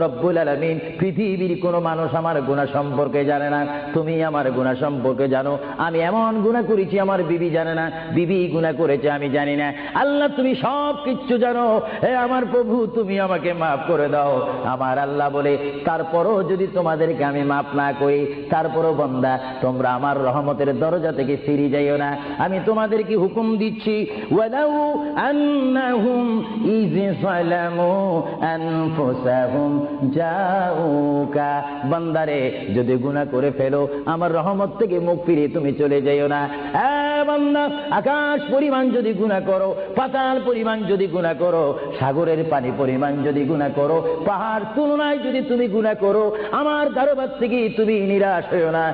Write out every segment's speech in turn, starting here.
রব্বুল আলামিন, পৃথিবীর কোনো মানুষ আমার গুনাহ সম্পর্কে জানে না, তুমি আমার গুনাহ সম্পর্কে জানো। আমি এমন গুনাহ করেছি আমার বিবি জানে না, বিবি গুনাহ করেছে আমি জানি না। আল্লাহ তুমি সব কিচ্ছু জানো, হে আমার প্রভু তুমি আমাকে মাফ করে দাও। আমার আল্লাহ বলে, তারপরও যদি তোমাদেরকে আমি মাফ না করি, তারপরও বান্দা তোমরা আমার রহমতের দরজা থেকে ফিরে যাইও না। আমি তোমাদেরকে হুকুম দিচ্ছি, ওয়ালাউ আন্নাহুম ইয যালামু আনফুসাহুম জাউকা, বান্দারে যদি গুনাহ করে ফেলো আমার রহমত থেকে মুখ ফিরিয়ে তুমি চলে যাইও না। বান্দা, আকাশ পরিমাণ যদি গুনাহ করো, পাতাল পরিমাণ যদি গুনাহ করো, সাগরের পানি পরিমাণ যদি গুনাহ করো, পাহাড় তুলনায় যদি তুমি গুনাহ করো, আমার দরবার থেকে তুমি নিরাশ হইও না।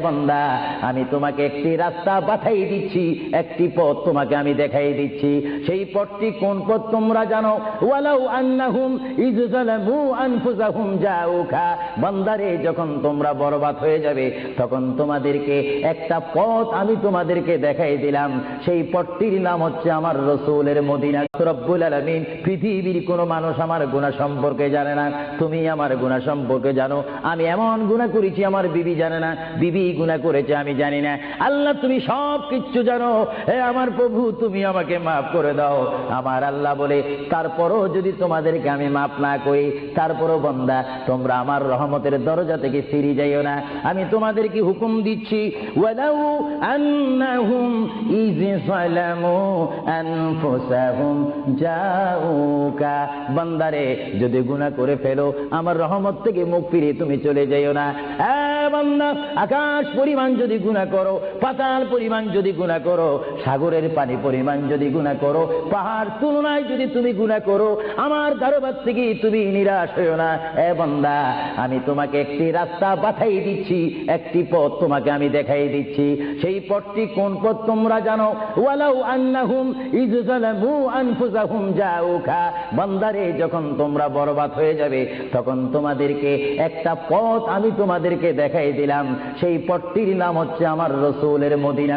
বান্দা, আমি তোমাকে একটি রাস্তা পাঠাই দিচ্ছি, একটি পথ তোমাকে আমি দেখাই দিচ্ছি। সেই পথটি কোন পথ তোমরা জানো? ওয়ালাউ আন্নাহুম ইয যালামু আনফুসাহুম জাউকা, বান্দারে যখন তোমরা বরবাদ হয়ে যাবে তখন তোমাদেরকে একটা পথ আমি তোমাদেরকে দেখাই দিলাম। সেই পথটির নাম হচ্ছে আমার রাসূলের মদিনা। রব্বুল আলামিন, পৃথিবীর কোনো মানুষ আমার গুনাহ সম্পর্কে জানে না, তুমি আমার গুনাহ সম্পর্কে জানো। আমি এমন গুনাহ করেছি আমার বিবি জানে না, বিবি গুনাহ করেছে আমি জানি না। আল্লাহ তুমি সব কিচ্ছু জানো, হে আমার প্রভু তুমি আমাকে মাফ করে দাও। আমার আল্লাহ বলে, তারপরও যদি তোমাদেরকে আমি মাফ না করি, তারপরও বান্দা তোমরা আমার রহমতের দরজা থেকে ফিরে যাইও না। আমি তোমাদেরকে হুকুম দিচ্ছি, ওয়ালাউ আন্নাহুম ইয যালামু আনফুসাহুম জাউকা, বান্দারে যদি গুনাহ করে ফেলো আমার রহমত থেকে মুখ ফিরিয়ে তুমি চলে যাইও না। বান্দা, আকাশ পরিমাণ যদি গুনাহ করো, পাতাল পরিমাণ যদি গুনাহ করো, সাগরের পানি পরিমাণ যদি গুনাহ করো, পাহাড় তুলনায় যদি তুমি গুনাহ করো, আমার দরবার থেকে তুমি নিরাশ হইও না। বান্দা, আমি তোমাকে একটি রাস্তা পাঠাই দিচ্ছি, একটি পথ তোমাকে আমি দেখাই দিচ্ছি। সেই পথটি কোন পথ তোমরা জানো? ওয়ালাউ আন্নাহুম ইয যালামু আনফুসাহুম জাউকা, বান্দারে যখন তোমরা বরবাদ হয়ে যাবে তখন তোমাদেরকে একটা পথ আমি তোমাদেরকে দেখাই দিলাম। সেই পথটির নাম হচ্ছে আমার রাসূলের মদিনা।